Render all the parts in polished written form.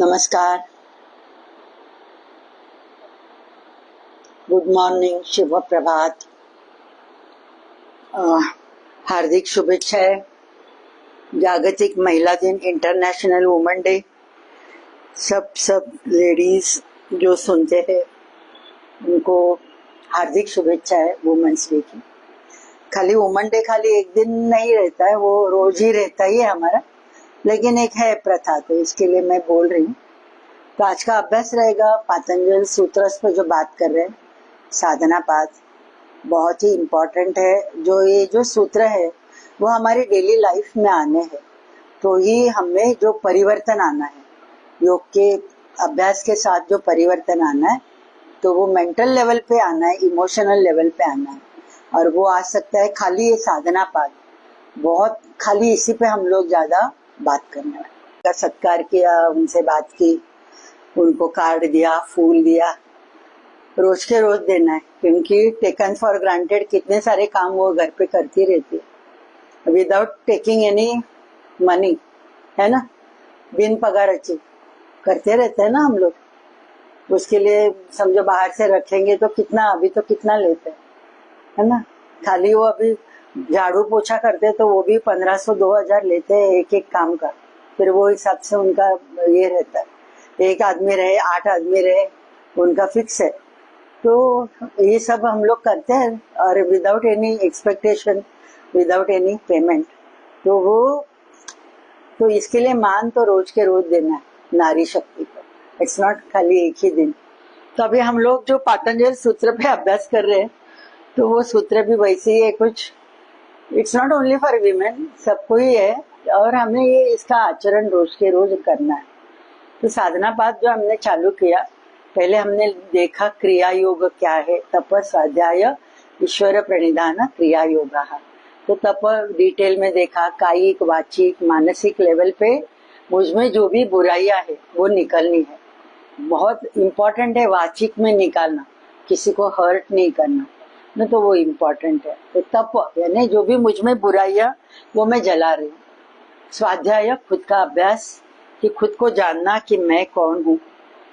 नमस्कार, good morning, शुभ प्रभात। हार्दिक शुभेच्छाएं। जागतिक महिला दिन, इंटरनेशनल वुमेन डे। सब लेडीज जो सुनते हैं उनको हार्दिक शुभेच्छाएं वुमेन्स डे की। खाली वुमेन डे खाली एक दिन नहीं रहता है, वो रोज ही रहता ही है हमारा, लेकिन एक है प्रथा, तो इसके लिए मैं बोल रही हूँ। तो आज का अभ्यास रहेगा पातंजल सूत्र पे जो बात कर रहे हैं, साधना पाद, बहुत ही इम्पोर्टेंट है। जो सूत्र है वो हमारी डेली लाइफ में आने हैं, तो ही हमें जो परिवर्तन आना है, योग के अभ्यास के साथ जो परिवर्तन आना है, तो वो मेंटल लेवल पे आना है, इमोशनल लेवल पे आना है। और वो आ सकता है खाली ये साधना पाद, बहुत खाली इसी पे हम लोग ज्यादा बात करने वाले। का सत्कार किया, उनसे बात की, उनको कार्ड दिया, फूल दिया, रोज के रोज देना है, क्योंकि टेकन फॉर ग्रांटेड कितने सारे काम वो घर पे करती रहती है विदाउट टेकिंग एनी मनी, है ना, बिन पगार अच्छी करते रहते हैं ना हम लोग। उसके लिए समझो बाहर से रखेंगे तो कितना, अभी तो कितना लेते हैं, है ना। खाली वो अभी झाड़ू पोछा करते तो वो भी 1500-2000 लेते हैं एक एक काम का। फिर वो हिसाब से उनका ये रहता है, एक आदमी रहे 8 आदमी रहे, उनका फिक्स है। तो ये सब हम लोग करते हैं और without any expectation, without any payment. तो इसके लिए मान तो रोज के रोज देना है नारी शक्ति को, इट्स नॉट खाली एक ही दिन। तो अभी हम लोग जो पातंजल सूत्र पे अभ्यास कर रहे हैं, तो वो सूत्र भी वैसे ही है कुछ। It's not only for women, सबको ही है, और हमें ये इसका आचरण रोज के रोज करना है। तो साधना पाठ जो हमने चालू किया, पहले हमने देखा क्रिया योग क्या है, तप, स्वाध्याय, ईश्वर प्रणिधान, क्रिया योग। तो तप डिटेल में देखा, कायिक, वाचिक, मानसिक लेवल पे मुझमें जो भी बुराइयां है वो निकलनी है। बहुत इम्पोर्टेंट है वाचिक में निकालना, किसी को हर्ट नहीं करना न, तो वो इम्पोर्टेंट है। तो तप यानी जो भी मुझमें बुराइयां वो मैं जला रही हूँ। स्वाध्याय खुद का अभ्यास, कि खुद को जानना कि मैं कौन हूँ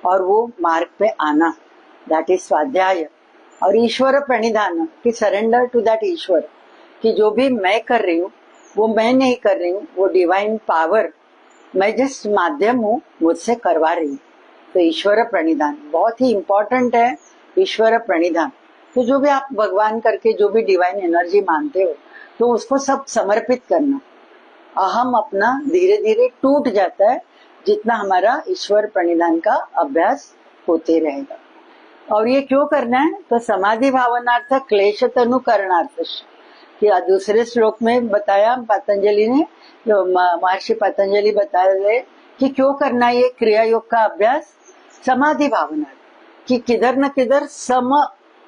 और वो मार्ग पे आना, दैट इज स्वाध्याय। और ईश्वर प्रणिधान, कि सरेंडर टू दैट ईश्वर, कि जो भी मैं कर रही हूँ वो मैं नहीं कर रही हूँ, वो डिवाइन पावर, मैं जस्ट माध्यम हूँ, मुझसे करवा रही हूँ। तो ईश्वर प्रणिधान बहुत ही इम्पोर्टेंट है, ईश्वर प्रणिधान। तो जो भी आप भगवान करके जो भी डिवाइन एनर्जी मानते हो, तो उसको सब समर्पित करना। अहम अपना धीरे धीरे टूट जाता है जितना हमारा ईश्वर प्रणिधान का अभ्यास होते रहेगा। और ये क्यों करना है, तो समाधि भावनार्थ क्लेश तनु करणार्थ, कि दूसरे श्लोक में बताया पतंजलि ने, महर्षि पतंजलि बता रहे कि क्यों करना है ये क्रिया योग का अभ्यास, समाधि भावनार्थ, कि किधर न किधर सम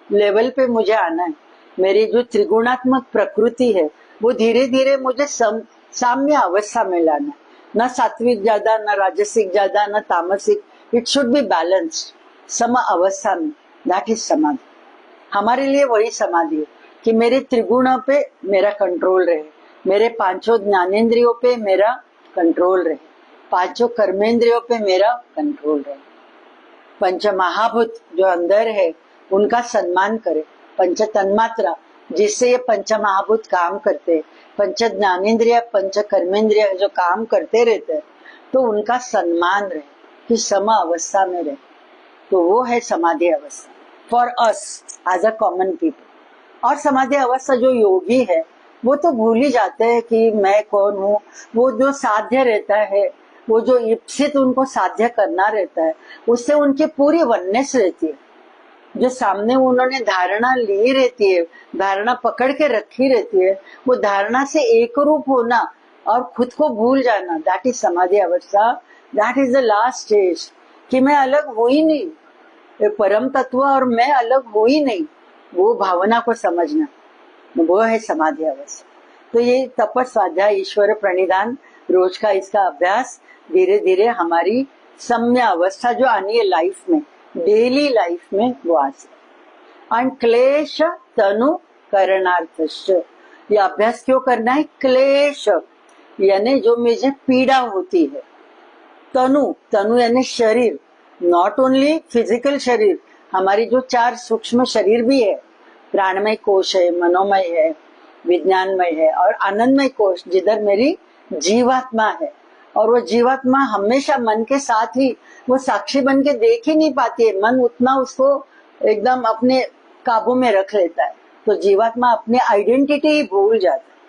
लेवल पे मुझे आना है। मेरी जो त्रिगुणात्मक प्रकृति है वो धीरे धीरे मुझे साम्य अवस्था में लाना, न सात्विक ज्यादा, न राजसिक ज्यादा, न तामसिक, इट शुड बी बैलेंस्ड, सम अवस्था में, दैट इज समाधि। हमारे लिए वही समाधि है कि मेरे त्रिगुणों पे मेरा कंट्रोल रहे, मेरे पांचों ज्ञानेन्द्रियों पे मेरा कंट्रोल रहे, पांचों कर्मेंद्रियों पे मेरा कंट्रोल रहे, पंच महाभूत जो अंदर है उनका सम्मान करे, पंच तन्मात्रा जिससे ये पंच महाभूत काम करते हैं, पंच ज्ञानेन्द्रिय, पंच कर्मेंद्रिय जो काम करते रहते हैं, तो उनका सम्मान रहे, कि सम अवस्था में रहे। तो वो है समाधि अवस्था for us as a common people. और समाधि अवस्था जो योगी है वो तो भूल ही जाते हैं कि मैं कौन हूँ। वो जो साध्य रहता है, वो जो इप्सित उनको साध्य करना रहता है, उससे उनकी पूरी वननेस रहती है। जो सामने उन्होंने धारणा ली रहती है, धारणा पकड़ के रखी रहती है, वो धारणा से एक रूप होना और खुद को भूल जाना, दैट इज समाधि अवस्था, that is the last stage, कि मैं अलग हूं ही नहीं, परम तत्व और मैं अलग हूं ही नहीं, वो भावना को समझना, वो है समाधि अवस्था। तो ये तप, स्वाध्याय, ईश्वर प्रणिधान, रोज का इसका अभ्यास धीरे धीरे हमारी सम्य अवस्था जो आनी है लाइफ में, डेली लाइफ में, वो आ सकती। एंड क्लेश तनु करणार्थ, ये अभ्यास क्यों करना है, क्लेश यानी जो मुझे पीड़ा होती है, तनु, तनु यानी शरीर, नॉट ओनली फिजिकल शरीर, हमारी जो 4 सूक्ष्म शरीर भी है, प्राणमय कोश है, मनोमय है, विज्ञानमय है और आनंदमय कोश जिधर मेरी जीवात्मा है। और वो जीवात्मा हमेशा मन के साथ ही, वो साक्षी बन के देख ही नहीं पाती है, मन उतना उसको एकदम अपने काबू में रख लेता है, तो जीवात्मा अपनी आइडेंटिटी ही भूल जाता है।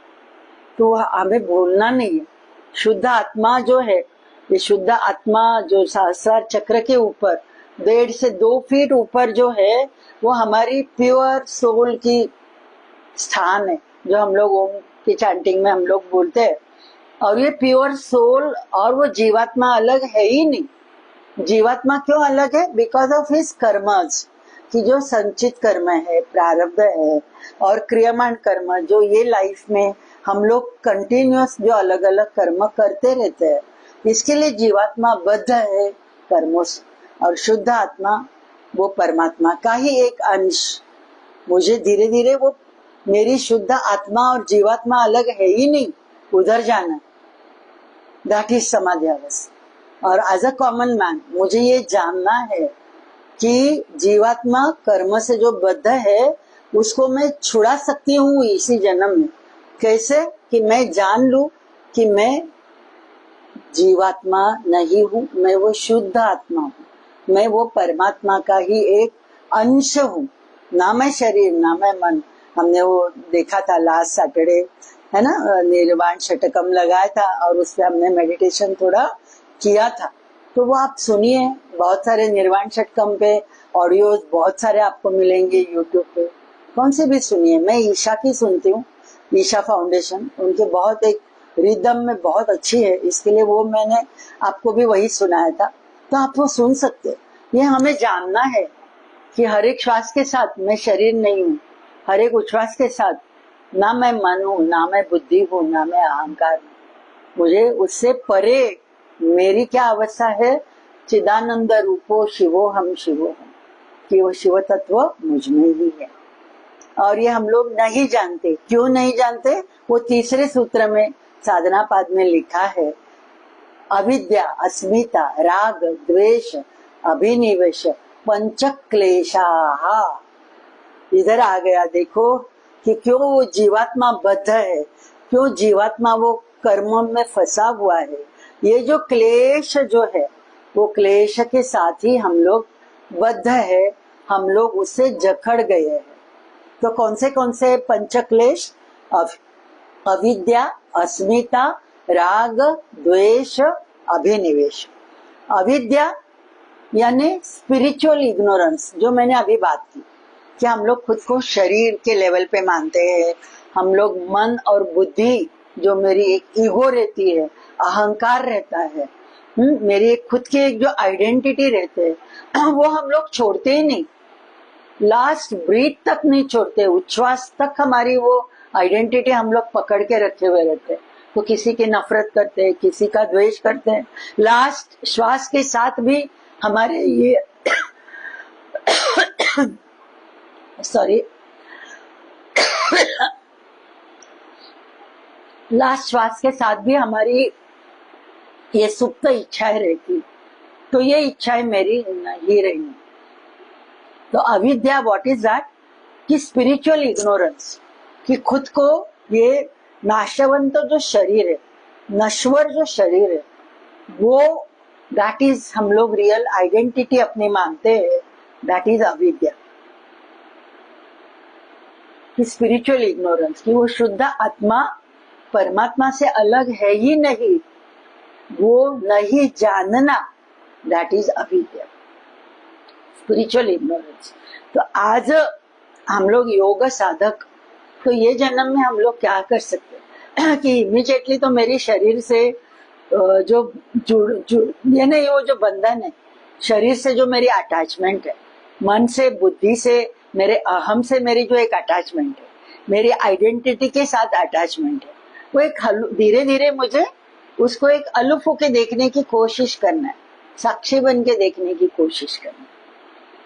तो हमें भूलना नहीं है। शुद्ध आत्मा जो है, ये शुद्ध आत्मा जो सहस्रार चक्र के ऊपर 1.5 से 2 फीट ऊपर जो है, वो हमारी प्योर सोल की स्थान है, जो हम लोग ओम की चैंटिंग में हम लोग बोलते हैं। और ये प्योर सोल और वो जीवात्मा अलग है ही नहीं। जीवात्मा क्यों अलग है? बिकॉज ऑफ हिज कर्मस, कि जो संचित कर्म है, प्रारब्ध है और क्रियामान कर्म, जो ये लाइफ में हम लोग कंटिन्यूअस जो अलग अलग कर्म करते रहते हैं, इसके लिए जीवात्मा बद्ध है कर्मों से। और शुद्ध आत्मा वो परमात्मा का ही एक अंश। मुझे धीरे धीरे वो मेरी शुद्ध आत्मा और जीवात्मा अलग है ही नहीं, उधर जाना, दैट इज समाधि अवस्था। और एज अ कॉमन मैन मुझे ये जानना है कि जीवात्मा कर्म से जो बद्ध है उसको मैं छुड़ा सकती हूँ इसी जन्म में। कैसे? कि मैं जान लूं कि मैं जीवात्मा नहीं हूँ, मैं वो शुद्ध आत्मा हूँ, मैं वो परमात्मा का ही एक अंश हूँ, ना मैं शरीर ना मैं मन। हमने वो देखा था लास्ट सैटरडे, है ना, निर्वाण षटकम लगाया था और उसपे हमने मेडिटेशन थोड़ा किया था, तो वो आप सुनिए। बहुत सारे निर्वाण षटकम पे ऑडियोज बहुत सारे आपको मिलेंगे यूट्यूब पे, कौन से भी सुनिए। मैं ईशा की सुनती हूँ, ईशा फाउंडेशन, उनके बहुत एक रिदम में बहुत अच्छी है, इसके लिए वो मैंने आपको भी वही सुनाया था, तो आप वो सुन सकते। ये हमें जानना है कि हर एक श्वास के साथ मैं शरीर नहीं हूँ, हर एक उच्छ्वास के साथ ना मैं मन हूँ, ना मैं बुद्धि हूँ, ना मैं अहंकार हूँ। मुझे उससे परे मेरी क्या अवस्था है? चिदानंद रूपो शिवो हम शिवो हम, कि वो शिव तत्व मुझ में ही है। और ये हम लोग नहीं जानते। क्यों नहीं जानते? वो तीसरे सूत्र में साधना पाद में लिखा है, अविद्या, अस्मिता, राग, द्वेष, अभिनिवेश, पंच क्लेशाः। इधर आ गया, देखो कि क्यों वो जीवात्मा बद्ध है, क्यों जीवात्मा वो कर्म में फंसा हुआ है। ये जो क्लेश जो है, वो क्लेश के साथ ही हम लोग बद्ध है, हम लोग उससे जकड़ गए हैं। तो कौन से पंच क्लेश? अविद्या, अस्मिता, राग, द्वेष, अभिनिवेश। अविद्या यानी स्पिरिचुअल इग्नोरेंस, जो मैंने अभी बात की कि हम लोग खुद को शरीर के लेवल पे मानते हैं, हम लोग मन और बुद्धि, जो मेरी एक ईगो रहती है, अहंकार रहता है, मेरी एक खुद की एक जो आइडेंटिटी रहते हैं, वो हम लोग छोड़ते ही नहीं, लास्ट ब्रीथ तक नहीं छोड़ते, उच्छ्वास तक हमारी वो आइडेंटिटी हम लोग पकड़ के रखे हुए रहते हैं। तो किसी की नफरत करते हैं, किसी का द्वेष करते हैं, लास्ट श्वास के साथ भी हमारे ये सॉरी लास्ट श्वास के साथ भी हमारी ये सुप्त इच्छाएं रहती, तो ये इच्छाएं मेरी नहीं रही। तो अविद्या व्हाट इज दैट? कि स्पिरिचुअल इग्नोरेंस, कि खुद को ये नाशवंत जो शरीर है, नश्वर जो शरीर है, वो दैट इज हम लोग रियल आइडेंटिटी अपनी मानते हैं, दैट इज अविद्या। कि स्पिरिचुअल इग्नोरेंस, कि वो शुद्ध आत्मा परमात्मा से अलग है ही नहीं, वो नहीं जानना, दैट इज अविद्या, स्पिरिचुअल इग्नोरेंस। तो आज हम लोग योग साधक, तो ये जन्म में हम लोग क्या कर सकते हैं कि इमीडिएटली तो मेरी शरीर से जो ये नहीं, वो जो बंधन है, शरीर से जो मेरी अटैचमेंट है, मन से, बुद्धि से, मेरे अहम से मेरी जो एक अटैचमेंट है, मेरी आइडेंटिटी के साथ अटैचमेंट है, वो एक धीरे धीरे मुझे उसको एक अलुफ होके देखने की कोशिश करना है, साक्षी बन के देखने की कोशिश करना है,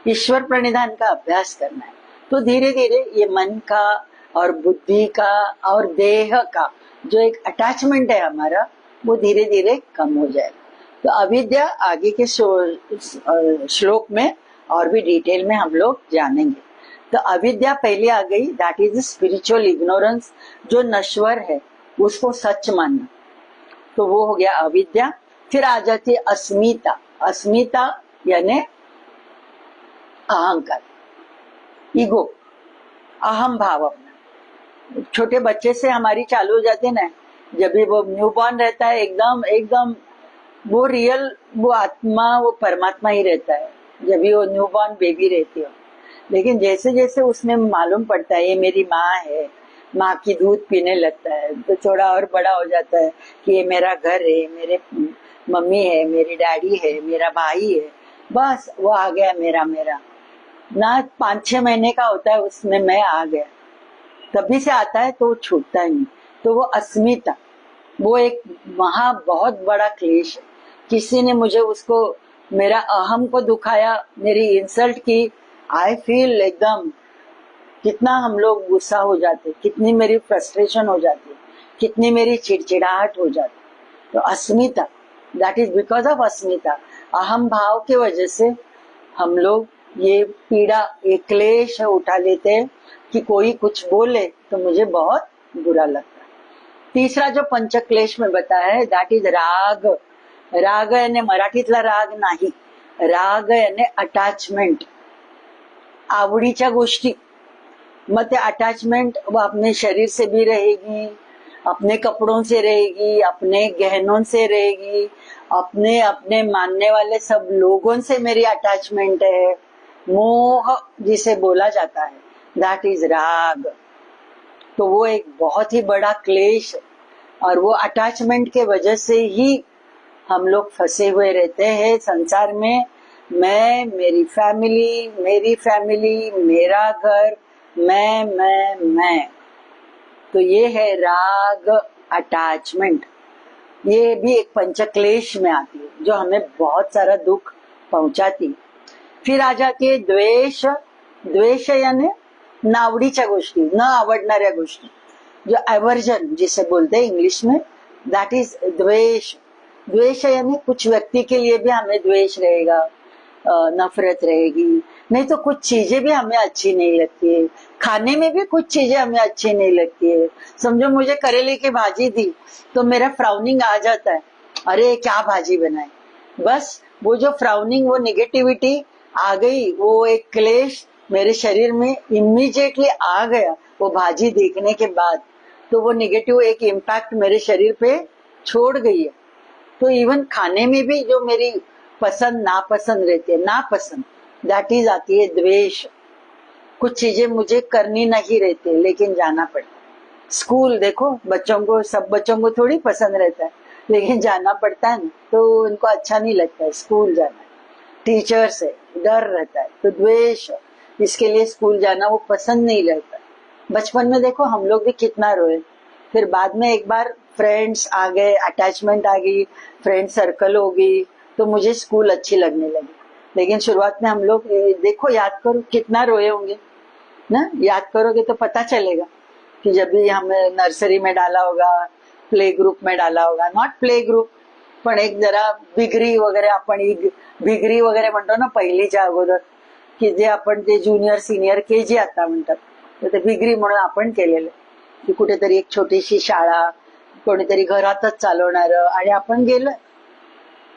ईश्वर प्रणिधान का अभ्यास करना है। तो धीरे धीरे ये मन का और बुद्धि का और देह का जो एक अटैचमेंट है हमारा, वो धीरे धीरे कम हो जाएगा। तो अविद्या आगे के श्लोक में और भी डिटेल में हम लोग जानेंगे। तो अविद्या पहले आ गई, दैट इज स्पिरिचुअल इग्नोरेंस, जो नश्वर है उसको सच मानना, तो वो हो गया अविद्या। फिर आ जाती है अस्मिता। अस्मिता यानी अहंकार, ईगो, अहम भाव अपना। छोटे बच्चे से हमारी चालू हो जाती है ना, जब भी वो न्यूबॉर्न रहता है एकदम एकदम वो रियल, वो आत्मा, वो परमात्मा ही रहता है जब भी वो न्यूबॉर्न बेबी रहती हो। लेकिन जैसे जैसे उसमें मालूम पड़ता है ये मेरी माँ है, माँ की दूध पीने लगता है, तो थोड़ा और बड़ा हो जाता है कि ये मेरा घर है, मेरे मम्मी है, मेरी डैडी है, मेरा भाई है, बस वो आ गया मेरा मेरा ना। 5-6 महीने का होता है उसमें मैं आ गया, तभी से आता है तो वो छूटता ही नहीं। तो वो अस्मिता, वो एक वहां बहुत बड़ा क्लेश है। किसी ने मुझे उसको, मेरा अहम को दुखाया, मेरी इंसल्ट की, आई फील एकदम, कितना हम लोग गुस्सा हो जाते, कितनी मेरी फ्रस्ट्रेशन हो जाती, कितनी मेरी चिड़चिड़ाहट हो जाती। तो अस्मिता, दैट इज बिकॉज ऑफ अस्मिता, अहम भाव की वजह से हम लोग ये पीड़ा, ये क्लेश उठा लेते हैं कि कोई कुछ बोले तो मुझे बहुत बुरा लगता है। तीसरा जो पंचक्लेश में बताया है, दैट इज राग। राग यानी मराठीतला राग नाही, राग यानी अटॅचमेंट, आवडीच्या गोष्टी। मग ते अटैचमेंट वो अपने शरीर से भी रहेगी, अपने कपड़ों से रहेगी, अपने गहनों से रहेगी, अपने अपने मानने वाले सब लोगों से मेरी अटैचमेंट है। मोह जिसे बोला जाता है, दैट इज राग। तो वो एक बहुत ही बड़ा क्लेश, और वो अटैचमेंट के वजह से ही हम लोग फंसे हुए रहते हैं संसार में। मैं, मेरी फैमिली, मेरा घर, मैं। तो ये है राग, अटैचमेंट। ये भी एक पंचक्लेश में आती है जो हमें बहुत सारा दुख पहुंचाती। फिर आ जाती है द्वेष। द्वेष यानी नावडीच्या गोष्टी, न आवडणाऱ्या गोष्टी, जो एवर्जन जिसे बोलते हैं इंग्लिश में, दैट इज द्वेष। द्वेष यानी कुछ व्यक्ति के लिए भी हमें द्वेष रहेगा, नफरत रहेगी। नहीं तो कुछ चीजें भी हमें अच्छी नहीं लगती है, खाने में भी कुछ चीजें हमें अच्छी नहीं लगती है। समझो मुझे करेले की भाजी दी तो मेरा फ्राउनिंग आ जाता है, अरे क्या भाजी बनाई। बस वो जो फ्राउनिंग, वो निगेटिविटी आ गई, वो एक क्लेश मेरे शरीर में इमीडिएटली आ गया वो भाजी देखने के बाद। तो वो निगेटिव एक इम्पैक्ट मेरे शरीर पे छोड़ गई है। तो इवन खाने में भी जो मेरी पसंद नापसंद रहती है, नापसंद, दैट इज आती है द्वेष। कुछ चीजें मुझे करनी नहीं रहती लेकिन जाना पड़ता है। स्कूल देखो, बच्चों को, सब बच्चों को थोड़ी पसंद रहता है, लेकिन जाना पड़ता है ना, तो उनको अच्छा नहीं लगता है स्कूल जाना। टीचर से डर रहता है, तो द्वेष, इसके लिए स्कूल जाना वो पसंद नहीं लगता। बचपन में देखो हम लोग भी कितना रोए, फिर बाद में एक बार फ्रेंड्स आ गए, अटैचमेंट आ गई, फ्रेंड सर्कल हो गई, तो मुझे स्कूल अच्छी लगने लगी। लेकिन शुरुआत में हम लोग, देखो याद करो कितना रोए होंगे ना, याद करोगे तो पता चलेगा कि जब भी हमें नर्सरी में डाला होगा, प्ले ग्रुप में डाला होगा, नॉट प्ले ग्रुप पण एक जरा बिगरी वगैरे, आपण बिगरी वगैरे म्हणतो ना पहिलीच्या अगोदर, की जे आपण ते ज्युनियर सिनियर केजी आता म्हणतात, तर ते बिगरी म्हणून आपण केलेलं, की कुठेतरी एक छोटीशी शाळा, कोणीतरी घरातच चालवणारं, आणि आपण गेलोय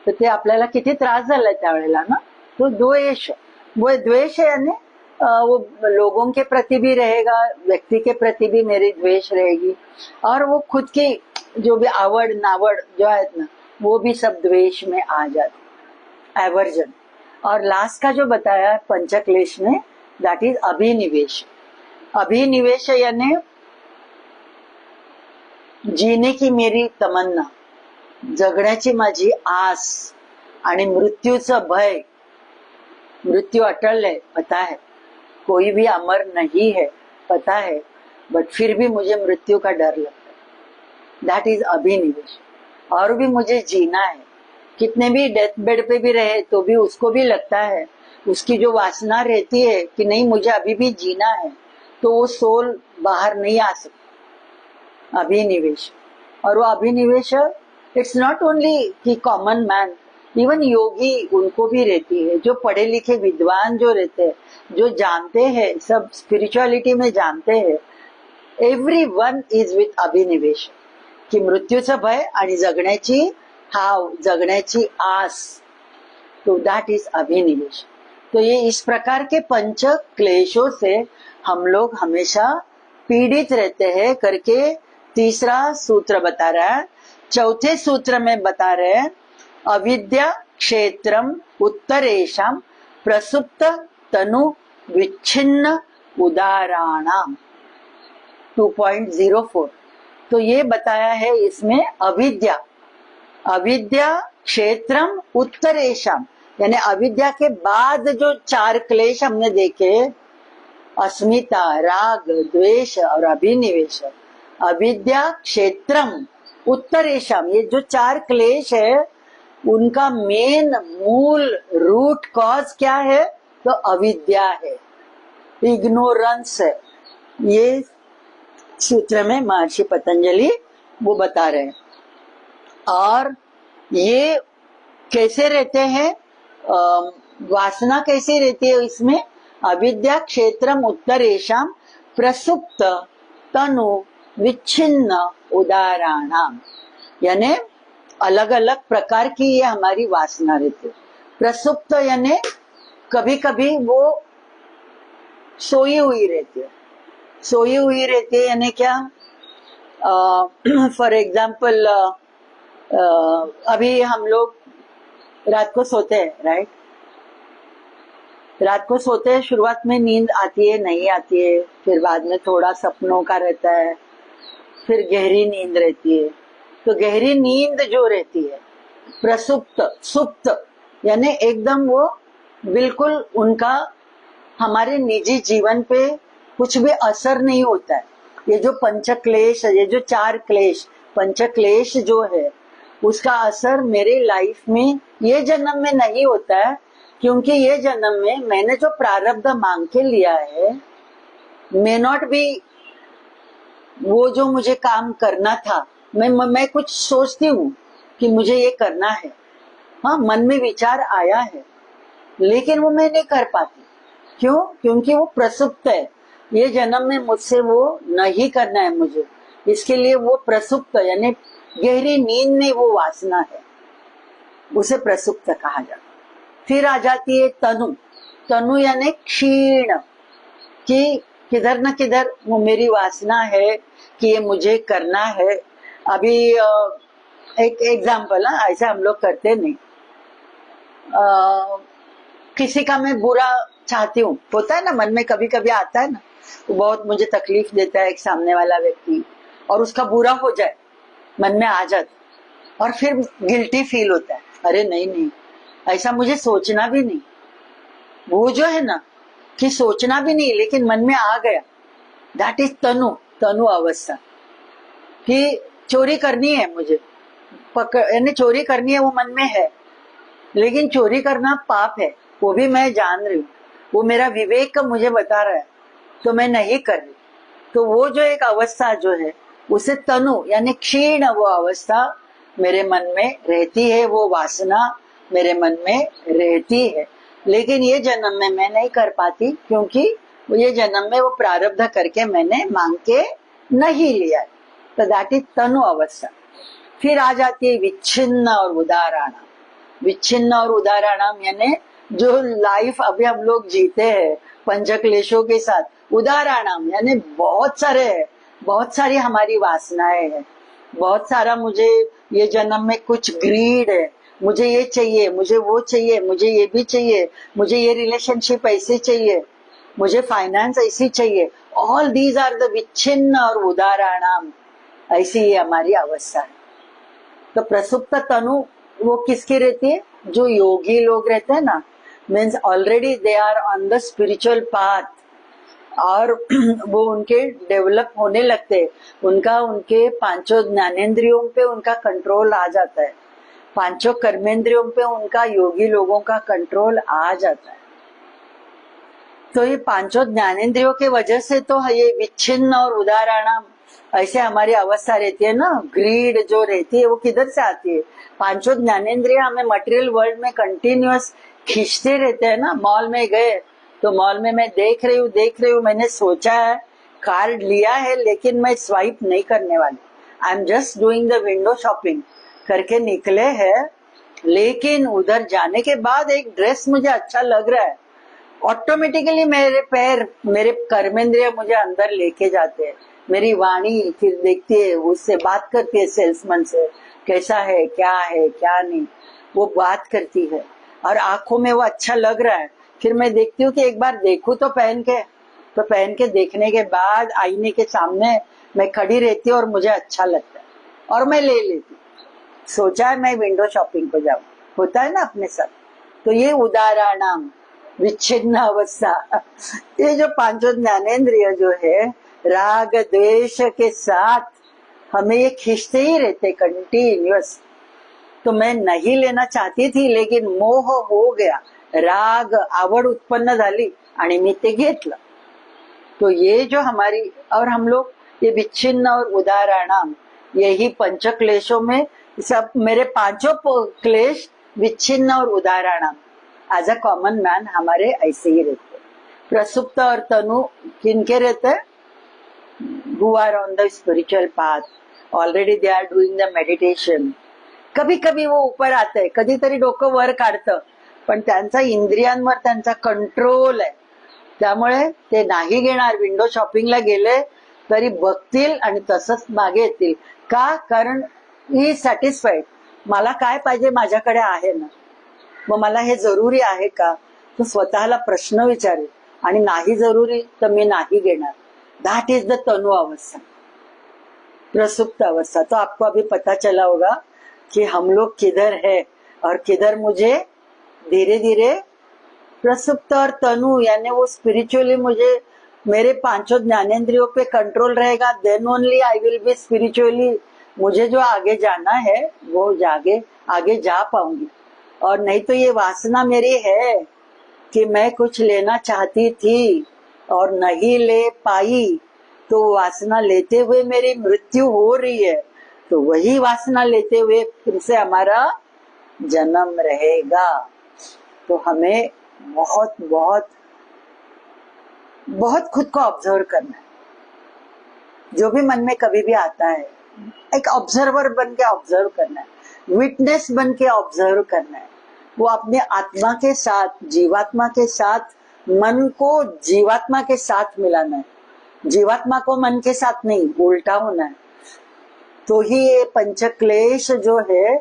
तर ते आपल्याला किती त्रास झालाय त्यावेळेला ना। तो द्वेष, वो द्वेष है यानी वो लोगों के प्रति भी रहेगा, व्यक्ति के प्रति भी मेरी द्वेष रहेगी, और वो खुद की जो भी आवड़ नावड़ जो है ना, वो भी सब द्वेष में आ जाती, एवर्जन। और लास्ट का जो बताया पंचक्लेश में, दैट इज अभिनिवेश। अभिनिवेश यानी जीने की मेरी तमन्ना, जगण्याची माझी आस, आणि मृत्यूचं भय। मृत्यू अटल है पता है, कोई भी अमर नहीं है पता है, बट फिर भी मुझे मृत्यु का डर लगता है, दैट इज अभिनिवेश। और भी मुझे जीना है, कितने भी डेथ बेड पे भी रहे तो भी उसको भी लगता है, उसकी जो वासना रहती है कि नहीं मुझे अभी भी जीना है, तो वो सोल बाहर नहीं आ सकता, अभिनिवेश। और वो अभिनिवेश, इट्स नॉट ओनली कि कॉमन मैन, इवन योगी उनको भी रहती है, जो पढ़े लिखे विद्वान जो रहते हैं, जो जानते हैं, सब स्पिरिचुअलिटी में जानते हैं, एव्हरीवन इज विथ अभिनिवेश, की मृत्यूचं भय आणि जगण्याची हाव, जगण्याची आस, तो दैट इज अभिनिवेश। तो ये इस प्रकार के पंच क्लेशों से हम लोग हमेशा पीड़ित रहते हैं करके तीसरा सूत्र बता रहा है। चौथे सूत्र में बता रहे हैं अविद्या क्षेत्रम उत्तरेशम प्रसुप्त तनु विच्छिन्न उदाहरणाम 2.04। तो ये बताया है इसमें अविद्या, अविद्या क्षेत्रम उत्तरेशम, यानी अविद्या के बाद जो 4 क्लेश हमने देखे, अस्मिता, राग, द्वेष और अभिनिवेश, अविद्या क्षेत्रम उत्तरेशम, ये जो 4 क्लेश है उनका मेन मूल रूट कॉज क्या है? तो अविद्या है, इग्नोरेंस है। ये सूत्र में महर्षि पतंजलि वो बता रहे हैं। और ये कैसे रहते हैं, वासना कैसी रहती है इसमें? अविद्या क्षेत्रम उत्तरेशम प्रसुप्त तनु विच्छिन्न उदाहरणाम, यानी अलग अलग प्रकार की ये हमारी वासना रहती है। प्रसुप्त यानी कभी कभी वो सोई हुई रहती है, सोई हुई रहती है यानी क्या? फॉर एग्जाम्पल अभी हम लोग रात को सोते हैं, राइट? रात को सोते हैं, शुरुआत में नींद आती है, नहीं आती है, फिर बाद में थोड़ा सपनों का रहता है, फिर गहरी नींद रहती है। तो गहरी नींद जो रहती है, प्रसुप्त, सुप्त यानी एकदम वो बिल्कुल उनका हमारे निजी जीवन पे कुछ भी असर नहीं होता है। ये जो पंचक्लेश, ये जो 4 क्लेश, पंचक्लेश जो है उसका असर मेरे लाइफ में ये जन्म में नहीं होता है, क्योंकि ये जन्म में मैंने जो प्रारब्ध मांग के लिया है, मे नॉट बी वो जो मुझे काम करना था। मैं कुछ सोचती हूँ कि मुझे ये करना है, हाँ मन में विचार आया है, लेकिन वो मैं नहीं कर पाती। क्यों? क्योंकि वो प्रसुप्त है, ये जन्म में मुझसे वो नहीं करना है मुझे, इसके लिए वो प्रसुप्त यानी गहरी नींद में वो वासना है, उसे प्रसुप्त कहा जाता है। फिर आ जाती है तनु, तनु यानी क्षीण, कि किधर न किधर वो मेरी वासना है कि ये मुझे करना है। अभी एक एग्जाम्पल है, ऐसे हम लोग करते नहीं, किसी का मैं बुरा चाहती हूँ, होता है ना मन में, कभी कभी आता है ना, वो बहुत मुझे तकलीफ देता है एक सामने वाला व्यक्ति, और उसका बुरा हो जाए, मन में आ जाता, और फिर गिल्टी फील होता है, अरे नहीं नहीं ऐसा मुझे सोचना भी नहीं। वो जो है ना कि सोचना भी नहीं लेकिन मन में आ गया, दैट इज तनु, तनु अवस्था, कि चोरी करनी है मुझे, यानी चोरी करनी है, वो मन में है, लेकिन चोरी करना पाप है, वो भी मैं जान रही हूँ, वो मेरा विवेक मुझे बता रहा है, तो मैं नहीं कर रही। तो वो जो एक अवस्था जो है उसे तनु यानी क्षीण वो अवस्था मेरे मन में रहती है, वो वासना मेरे मन में रहती है, लेकिन ये जन्म में मैं नहीं कर पाती, क्योंकि ये जन्म में वो प्रारब्ध करके मैंने मांग के नहीं लिया। तो दैट इज तनु अवस्था। फिर आ जाती है विच्छिन्न और उदाहरणाम। विच्छिन्न और उदाहरणाम यानी जो लाइफ अभी हम लोग जीते हैं पंचक्लेशों के साथ, उदाहरणाम यानी बहुत सारे है, बहुत सारी हमारी वासनाएं हैं, बहुत सारा मुझे ये जन्म में कुछ ग्रीड है, मुझे ये चाहिए, मुझे वो चाहिए, मुझे ये भी चाहिए, मुझे ये रिलेशनशिप ऐसे चाहिए, मुझे फाइनेंस ऐसी चाहिए। ऑल दीज आर द विच्छिन्न और उदाहरणाम, ऐसी ये हमारी अवस्था है। तो प्रसुप्त तनु वो किसकी रहती है? जो योगी लोग रहते हैं ना, means already they are on the spiritual path, और वो उनके डेवलप होने लगते, उनका उनके 5 ज्ञानेंद्रियों पे उनका कंट्रोल आ जाता है, 5 कर्मेंद्रियों पे उनका योगी लोगों का कंट्रोल आ जाता है। तो ये 5 ज्ञानेंद्रियों के वजह से तो ये विच्छिन्न और उदाहरणाम ऐसे हमारी अवस्था रहती है ना, ग्रीड जो रहती है वो किधर से आती है? पांचों ज्ञानेंद्रिय हमें मटेरियल वर्ल्ड में कंटिन्यूअस खींचते रहते हैं ना। मॉल में गए तो मॉल में मैं देख रही हूँ, मैंने सोचा है, कार्ड लिया है, लेकिन मैं स्वाइप नहीं करने वाली। I am just doing the window shopping करके निकले हैं, लेकिन उधर जाने के बाद एक ड्रेस मुझे अच्छा लग रहा है, ऑटोमेटिकली मेरे पैर, मेरे कर्मेंद्रिय मुझे अंदर लेके जाते हैं। मेरी वाणी फिर देखती है, उससे बात करती है सेल्समैन से, कैसा है क्या नहीं, वो बात करती है और आंखों में वो अच्छा लग रहा है। फिर मैं देखती हूँ कि एक बार देखूं तो पहन के देखने के बाद आईने के सामने मैं खड़ी रहती हूँ और मुझे अच्छा लगता है और मैं ले लेती हूँ। सोचा है मैं विंडो शॉपिंग को जाऊं, होता है ना अपने साथ। तो ये उदाहरणाम विच्छिन्न अवस्था, ये जो पांचों ज्ञानेंद्रिय जो है राग द्वेष के साथ हमें ये खींचते ही रहते कंटिन्यूअस। तो मैं नहीं लेना चाहती थी, लेकिन मोह हो गया, राग आवड उत्पन्न झाली आणि मी ते घेतलं। तो ये जो हमारी, और हम लोग ये विच्छिन्न और उदाहरणाम, यही पंच क्लेशों में सब मेरे पांचों क्लेश विच्छिन्न और उदाहरणाम एज अ कॉमन मैन हमारे ऐसे ही रहते। प्रसुप्त और तनु किनके रहते? who are on the spiritual path, already they are doing the meditation. कभी कभी वो ऊपर आते, कधीतरी डोकं वर काढतं, पण त्यांचा इंद्रियांवर त्यांचा कंट्रोल आहे, त्यामुळे ते नाही घेणार। विंडो शॉपिंगला गेले तरी बघतील आणि तसंच मागे येतील का? कारण ही सॅटिस्फाईड, मला काय पाहिजे माझ्याकडे आहे ना, मग मला हे जरुरी आहे का? तो स्वतःला प्रश्न विचारेल, आणि नाही जरुरी तर मी नाही घेणार। दैट इज द तनु अवस्था, प्रसुप्त अवस्था। तो आपको अभी पता चला होगा कि हम लोग किधर है और किधर मुझे धीरे धीरे प्रसुप्त और तनु, यानी वो स्पिरिचुअली मुझे मेरे पांचों ज्ञानेंद्रियों पे कंट्रोल रहेगा, then only I will be spiritually, मुझे जो आगे जाना है वो आगे जा पाऊंगी। और नहीं तो ये वासना मेरी है कि मैं कुछ लेना चाहती थी और नहीं ले पाई, तो वासना लेते हुए मेरी मृत्यु हो रही है, तो वही वासना लेते हुए फिर से हमारा जन्म रहेगा। तो हमें बहुत बहुत बहुत खुद को ऑब्जर्व करना है। जो भी मन में कभी भी आता है, एक ऑब्जर्वर बन के ऑब्जर्व करना है, विटनेस बन के ऑब्जर्व करना है। वो अपने आत्मा के साथ, जीवात्मा के साथ, मन को जीवात्मा के साथ मिलाना है, जीवात्मा को मन के साथ नहीं, उल्टा होना है। तो ही ये पंचक्लेश जो है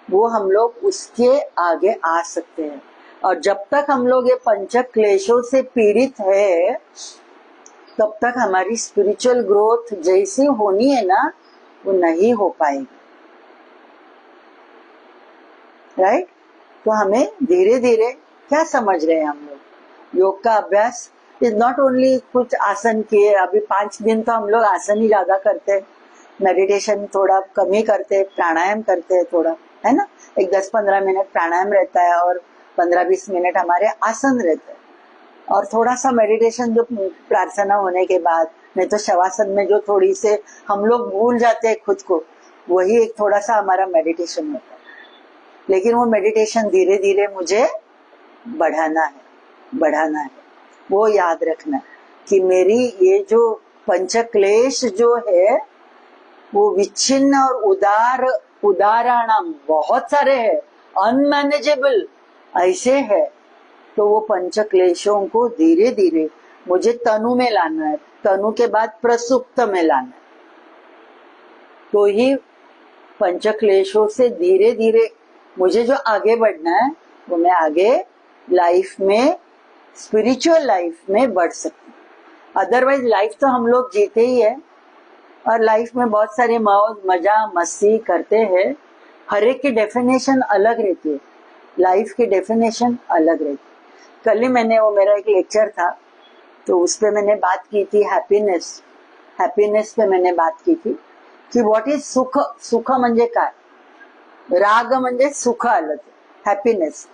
वो हम लोग उसके आगे आ सकते हैं। और जब तक हम लोग ये पंचक्लेशों से पीड़ित है, तब तक हमारी स्पिरिचुअल ग्रोथ जैसी होनी है ना, वो नहीं हो पाएगी। राइट? तो हमें धीरे धीरे, क्या समझ रहे हैं हम लोग, योग का अभ्यास इज नॉट ओनली कुछ आसन किए। अभी 5 दिन तो हम लोग आसन ही ज्यादा करते हैं, मेडिटेशन थोड़ा कम ही करते, प्राणायाम करते हैं थोड़ा, है ना। एक 10-15 मिनट प्राणायाम रहता है और 15-20 मिनट हमारे आसन रहते हैं, और थोड़ा सा मेडिटेशन जो प्रार्थना होने के बाद, नहीं तो शवासन में जो थोड़ी से हम लोग भूल जाते हैं खुद को, वही एक थोड़ा सा हमारा मेडिटेशन होता है। लेकिन वो मेडिटेशन धीरे धीरे मुझे बढ़ाना है। वो याद रखना कि मेरी ये जो पंचक्लेश जो है वो विच्छिन्न और उदाहरण बहुत सारे हैं, अनमैनेजेबल ऐसे है। तो वो पंचक्लेशों को धीरे धीरे मुझे तनु में लाना है, तनु के बाद प्रसुप्त में लाना है। तो ही पंचक्लेशों से धीरे धीरे मुझे जो आगे बढ़ना है, वो मैं आगे लाइफ में, स्पिरिचुअल लाइफ में बढ़ सकती हूँ। अदरवाइज लाइफ तो हम लोग जीते ही है, और लाइफ में बहुत सारे मौज मजा मस्ती करते हैं। हर एक की डेफिनेशन अलग रहती है, लाइफ की डेफिनेशन अलग रहती है। कल ही मैंने, वो मेरा एक लेक्चर था, तो उस पे मैंने बात की थी हैप्पीनेस पे मैंने बात की थी कि व्हाट इज सुख। सुख म्हणजे काय? राग म्हणजे सुख आलं, हैप्पीनेस।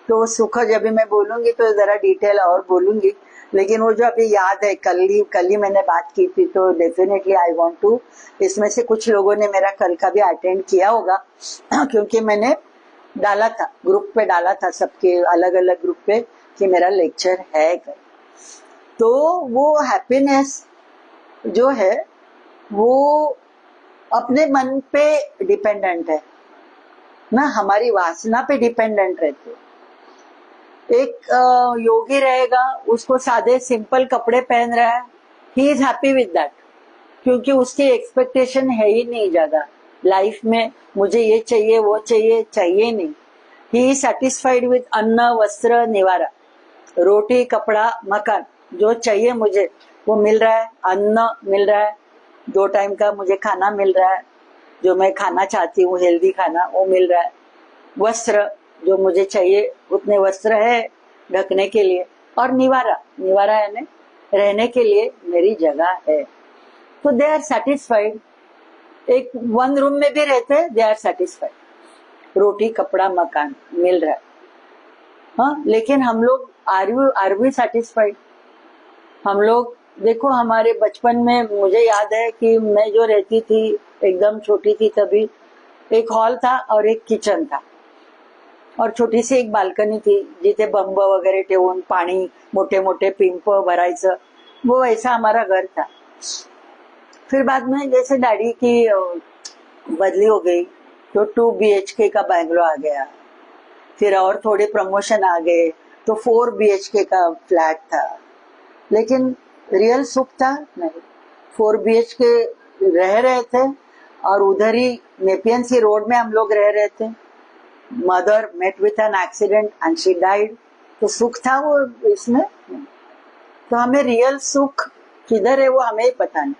तो सुख जब भी मैं बोलूंगी तो जरा डिटेल और बोलूंगी, लेकिन वो जो अभी याद है, कल ही मैंने बात की थी, तो डेफिनेटली आई वांट टू, इसमें से कुछ लोगों ने मेरा कल का भी अटेंड किया होगा क्योंकि मैंने डाला था, ग्रुप पे डाला था, सबके अलग अलग ग्रुप पे कि मेरा लेक्चर है कल। तो वो हैप्पीनेस जो है वो अपने मन पे डिपेंडेंट है ना, हमारी वासना पे डिपेंडेंट रहती है। एक योगी रहेगा, उसको सादे सिंपल कपड़े पहन रहा है, he is happy with that, क्योंकि उसकी एक्सपेक्टेशन है ही नहीं ज्यादा लाइफ में, मुझे ये चाहिए वो चाहिए नहीं। ही इज सेटिस्फाइड विद अन्न वस्त्र निवारा, रोटी कपड़ा मकान, जो चाहिए मुझे वो मिल रहा है, अन्न मिल रहा है, 2 टाइम का मुझे खाना मिल रहा है, जो मैं खाना चाहती हूँ हेल्दी खाना वो मिल रहा है, वस्त्र जो मुझे चाहिए उतने वस्त्र है ढकने के लिए, और निवारा, निवारा यानी रहने के लिए मेरी जगह है। तो दे आर सेटिस्फाइड, एक 1 रूम में भी रहते हैं, दे आर सेटिस्फाइड, रोटी कपड़ा मकान मिल रहा है। हाँ, लेकिन हम लोग आर वी सेटिस्फाइड? हम लोग देखो, हमारे बचपन में मुझे याद है कि मैं जो रहती थी एकदम छोटी थी तभी, एक हॉल था और एक किचन था और छोटी सी एक बाल्कनी थी जिथे बंब वगैरे ठेवून पाणी मोठे मोठे पिंप भरायचं, वो वैसा हमारा घर था। फिर बाद में जैसे डैडी की बदली हो गई तो 2 BHK का बैंगलो आ गया, फिर और थोड़े प्रमोशन आ गए तो 4 BHK का फ्लैट था, लेकिन रियल सुख था नहीं। 4 BHK रह रहे थे और उधर ही नेपियन सी रोड में हम लोग रह रहे थे। Mother met with an accident and she died, तो सुख था वो इसमें? तो हमें रियल सुख किधर है वो हमें ही पता नहीं।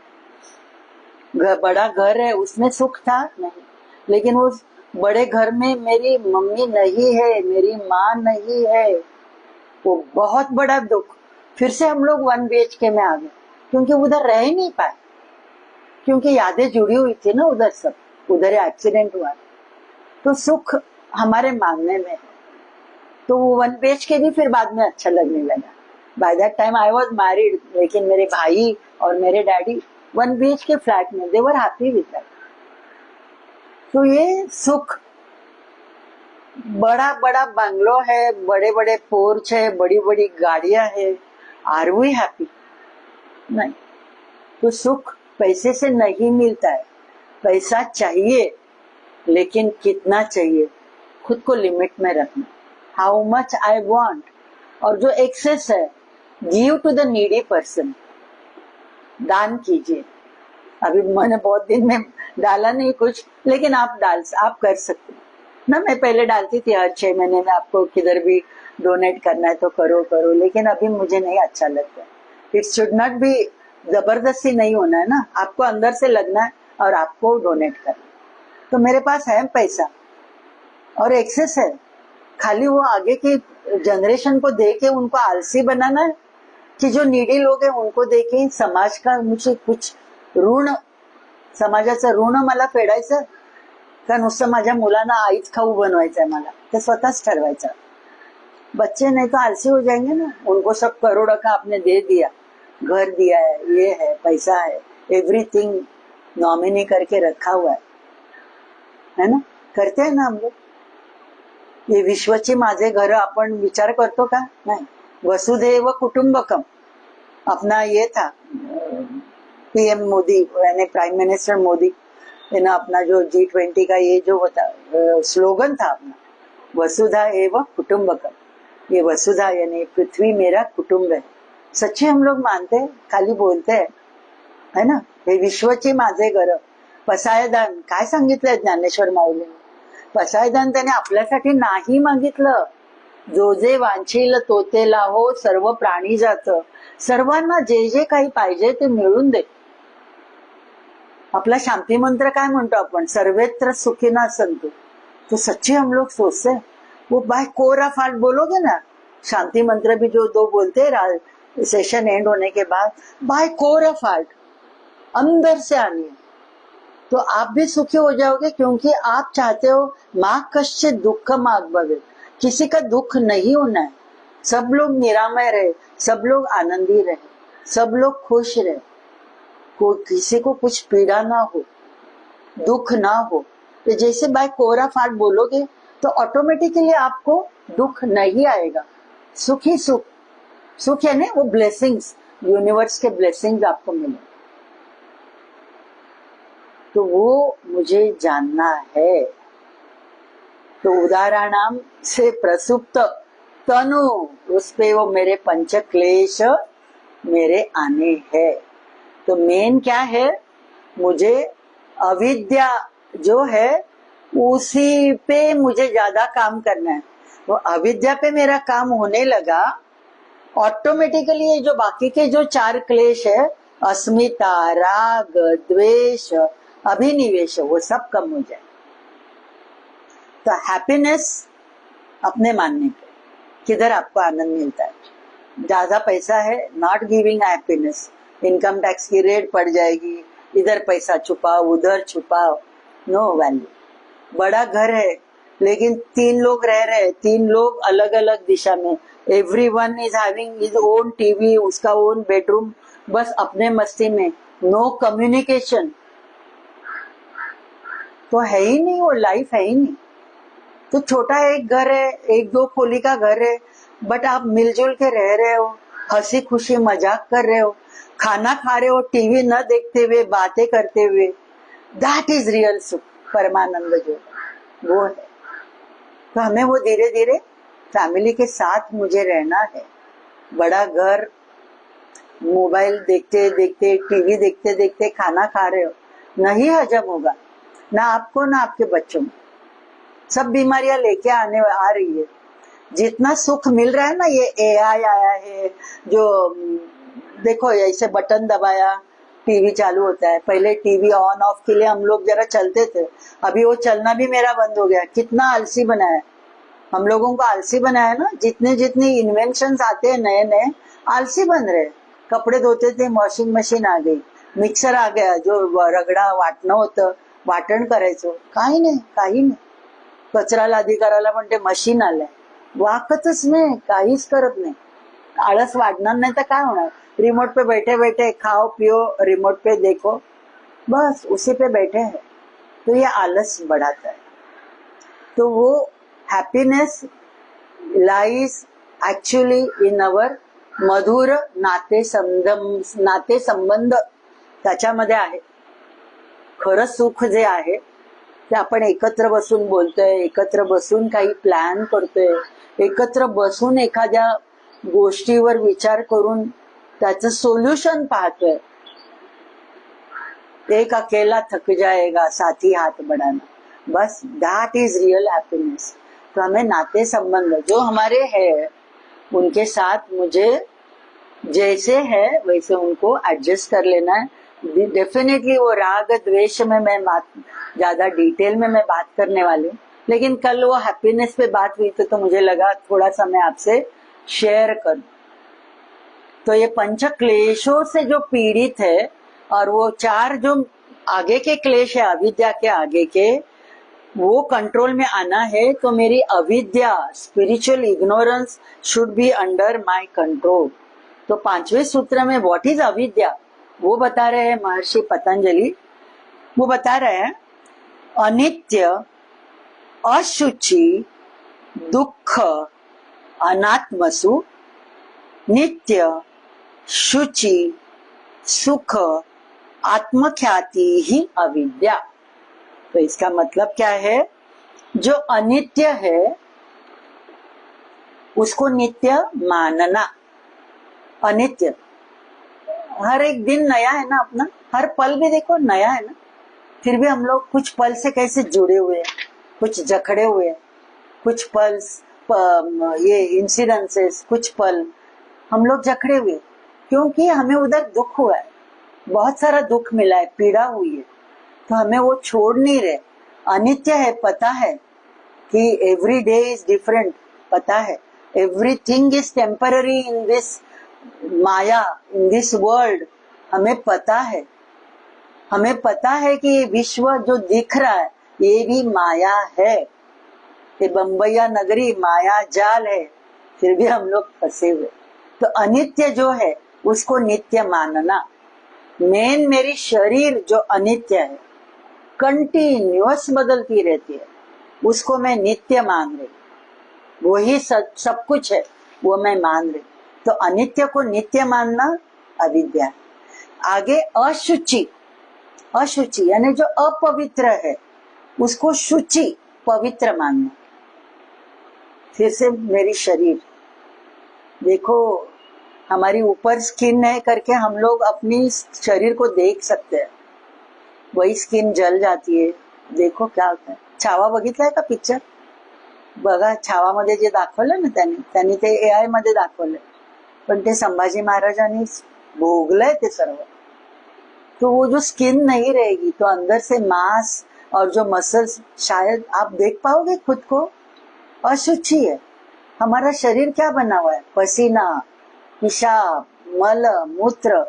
बड़ा घर है उसमें सुख था नहीं, लेकिन उस बड़े घर में मेरी मम्मी नहीं है, मेरी माँ नहीं है, वो बहुत बड़ा दुख। फिर से हम लोग 1 BHK में आ गए क्योंकि उधर रह नहीं पाए, क्योंकि यादें जुड़ी हुई थी ना उधर, सब उधर एक्सीडेंट हुआ, तो सुख हमारे मांगने में है। तो वो 1 BHK भी फिर बाद में अच्छा लगने लगा। By that time I was married, लेकिन मेरे भाई और मेरे डैडी 1 BHK फ्लैट में, दे वर हैप्पी विद दैट। तो ये सुख, बड़ा बड़ा बंगलो है, बड़े बड़े पोर्च है, बड़ी बड़ी गाड़ियां है, आर वी हैप्पी? नहीं। तो सुख पैसे से नहीं मिलता है, पैसा चाहिए, लेकिन कितना चाहिए, खुद को लिमिट में रखना, हाउ मच आई वॉन्ट। और जो एक्सेस है, give to the needy person, दान कीजिए। अभी मैंने बहुत दिन में डाला नहीं कुछ, लेकिन आप कर सकते ना। मैं पहले डालती थी हर 6 महीने में, आपको किधर भी डोनेट करना है तो करो, लेकिन अभी मुझे नहीं अच्छा लगता। इट शुड नॉट बी, जबरदस्ती नहीं होना है ना, आपको अंदर से लगना है और आपको डोनेट करना। तो मेरे पास है पैसा और एक्सेस है, खाली वो आगे की जनरेशन को दे के उनको आलसी बनाना है, कि जो नीडी लोग हैं उनको दे के समाज का मुझे कुछ ऋण, समाजाचं ऋण मला फेडायचं का नुसतं माझ्या मुलांना आईच खाऊ बनवायचंय मला, ते स्वतःच ठरवायचं। बच्चे नहीं तो आलसी हो जाएंगे ना, उनको सब करोड़ों का आपने दे दिया, घर दिया है, ये है, पैसा है, एवरीथिंग नॉमिनी करके रखा हुआ है ना, करते हैं ना हम लोग। ये विश्वची माझे घर आपण विचार करतो का? नाही। वसुधैव कुटुंबकम अपना ये था, PM मोदी यानी प्राइम मिनिस्टर मोदी ने अपना जो G20 का ये जो होता स्लोगन था अपना, वसुधा एव कुटुंबकम, ये वसुधा यानी पृथ्वी मेरा कुटुंब है। सच्चे हम लोग मानते हैं, खाली बोलते हैं, है ना। हे विश्वची माझे घर, पसायदान काय सांगितलंय ज्ञानेश्वर माऊलीने? पसायदान त्याने आपल्यासाठी नाही मागितलं, जो जे वांछील तो ते लाहो सर्व प्राणी जात, सर्वांना जे जे काही पाहिजे ते मिळून दे। अपना शांति मंत्र काय म्हणतो आपण, सर्वेत्र सुखिना संतु। तो सच्चे हम लोग सोचते हैं, वो बाय कोर ऑफ हार्ट बोलोगे ना, शांति मंत्र भी जो 2 बोलते हैं सेशन एंड होने के बाद, बाय कोर ऑफ हार्ट अंदर से आनी, तो आप भी सुखी हो जाओगे, क्योंकि आप चाहते हो माँ कश्चित दुख माग भवे, किसी का दुख नहीं होना है। सब लोग निरामय रहे, सब लोग आनंदी रहे, सब लोग खुश रहे, कोई किसी को कुछ पीड़ा ना हो, दुख ना हो। तो जैसे बाय कोरा फाट बोलोगे तो ऑटोमेटिकली आपको दुख नहीं आएगा, सुख ही सुख। सुख है ना, वो ब्लेसिंग्स, यूनिवर्स के ब्लेसिंग्स आपको मिले। तो वो मुझे जानना है। तो उदाहरणाम से प्रसुप्त तनु, उस पे वो मेरे पंच क्लेश मेरे आने हैं। तो मेन क्या है, मुझे अविद्या जो है उसी पे मुझे ज्यादा काम करना है। वो अविद्या पे मेरा काम होने लगा, ऑटोमेटिकली ये जो बाकी के जो 4 क्लेश है, अस्मिता, राग, द्वेष, अभिनिवेश, वो सब कम हो जाए। तो हैप्पीनेस अपने मानने पे, किधर आपको आनंद मिलता है। ज्यादा पैसा है, not giving happiness, income tax की रेट पड़ जाएगी, इधर पैसा छुपाओ उधर छुपाओ, नो वैल्यू। बड़ा घर है लेकिन 3 लोग रह रहे, 3 लोग अलग अलग दिशा में, everyone is having his own TV, उसका ओन बेडरूम, बस अपने मस्ती में, नो कम्युनिकेशन, तो है ही नहीं, वो लाइफ है ही नहीं। तो छोटा एक घर है, 1-2 खोली का घर है, बट आप मिलजुल के रह रहे हो, हंसी खुशी मजाक कर रहे हो, खाना खा रहे हो टीवी न देखते हुए, बातें करते हुए, दैट इज रियल सुख, परमानंद जो वो है। तो हमें वो धीरे धीरे फैमिली के साथ मुझे रहना है। बड़ा घर, मोबाइल देखते देखते, टीवी देखते देखते खाना खा रहे हो, नहीं हजम होगा, ना आपको ना आपके बच्चों में, सब बीमारियां लेके आ रही है। जितना सुख मिल रहा है ना, ये एआई आया है जो, देखो ऐसे बटन दबाया टीवी चालू होता है। पहले टीवी ऑन ऑफ के लिए हम लोग जरा चलते थे, अभी वो चलना भी मेरा बंद हो गया। कितना आलसी बनाया, हम लोगों को आलसी बनाया ना। जितने जितने इन्वेंशन आते हैं नए नए, आलसी बन रहे। कपडे धोते थे, वॉशिंग मशीन आ गई, मिक्सर आ गया, जो रगडा वाटणं होतं, वाटण करायचो, काही नाही। कचरा लादी करायला पण ते मशीन आलंय, वाकतच नाही, काहीच करत नाही। आळस वाढणार नाही तर काय होणार, रिमोट पे बैठे बैठे खाओ पियो, रिमोट पे देखो, बस उसी पे बैठे हैं। तो ये आलस बढ़ाता है। तो वो हैप्पीनेस लाइज एक्चुअली इन अवर मधुर नाते संबंध, त्याच्यामध्ये आहे। खरं सुख जे आहे ते आपण एकत्र बसून बोलतोय, एकत्र बसून काही प्लॅन करतोय, एकत्र बसून एखाद्या गोष्टीवर विचार करून त्याचं सोल्युशन पाहतोय। एक अकेला थक जाएगा, साथी हाथ बढ़ाना, बस दैट इज रियल हैप्पीनेस। तो हमें नाते संबंध जो हमारे हैं उनके साथ मुझे जैसे है वैसे उनको एडजस्ट कर लेना है। डेफिनेटली वो राग द्वेष में मैं बात ज्यादा डिटेल में मैं बात करने वाली हूँ, लेकिन कल वो हैप्पीनेस पे बात हुई तो मुझे लगा थोड़ा सा मैं आपसे शेयर करूं। तो ये पंच क्लेशों से जो पीड़ित है, और वो 4 जो आगे के क्लेश है, अविद्या के आगे के, वो कंट्रोल में आना है। तो मेरी अविद्या, spiritual ignorance should be under my control. तो 5वें सूत्र में व्हाट इज अविद्या वो बता रहे हैं महर्षि पतंजलि। वो बता रहे हैं अनित्य, अशुचि, दुख, अनात्मसु, नित्य, शुचि, सुख, आत्मख्याति ही अविद्या। तो इसका मतलब क्या है, जो अनित्य है उसको नित्य मानना। अनित्य, हर एक दिन नया है ना अपना, हर पल भी देखो नया है ना, फिर भी हम लोग कुछ पल से कैसे जुड़े हुए हैं, कुछ जकड़े हुए हैं, कुछ पल ये इंसिडेंसेस, कुछ पल हम लोग जकड़े हुए, क्योंकि हमें उधर दुख हुआ है, बहुत सारा दुख मिला है, पीड़ा हुई है, तो हमें वो छोड़ नहीं रहे। अनित्य है, पता है कि एवरी डे इज डिफरेंट, पता है everything is temporary in this Maya, in this world, हमें पता है। हमें पता है कि ये विश्व जो दिख रहा है ये भी माया है, ये बम्बैया नगरी माया जाल है, फिर भी हम लोग फंसे हुए। तो अनित्य जो है उसको नित्य मानना। मेन मेरी शरीर जो अनित्य है, कंटिन्यूअस बदलती रहती है, उसको मैं नित्य मान रही, वही सब कुछ है, वो मैं मान रही। तो अनित्य को नित्य मानना अविद्या है। आगे अशुचि, अशुचि यानी जो अपवित्र है उसको शुचि पवित्र मानना। फिर से मेरी शरीर देखो, हमारी ऊपर स्किन है करके हम लोग अपनी शरीर को देख सकते हैं, वही स्किन जल जाती है। देखो क्या होता है। छावा बघितलाय का पिक्चर? बघा, छावामध्ये जे दाखवलं ना त्यांनी ते AI मध्ये दाखवलंय, पण ते संभाजी महाराजांनी भोगलंय ते सर्व। तो वो जो स्किन नहीं रहेगी तो अंदर से मांस और जो मसल्स, शायद आप देख पाओगे खुद को। अशुचि है। हमारा शरीर क्या बना हुआ है? पसीना, पेशाब, मल मूत्र,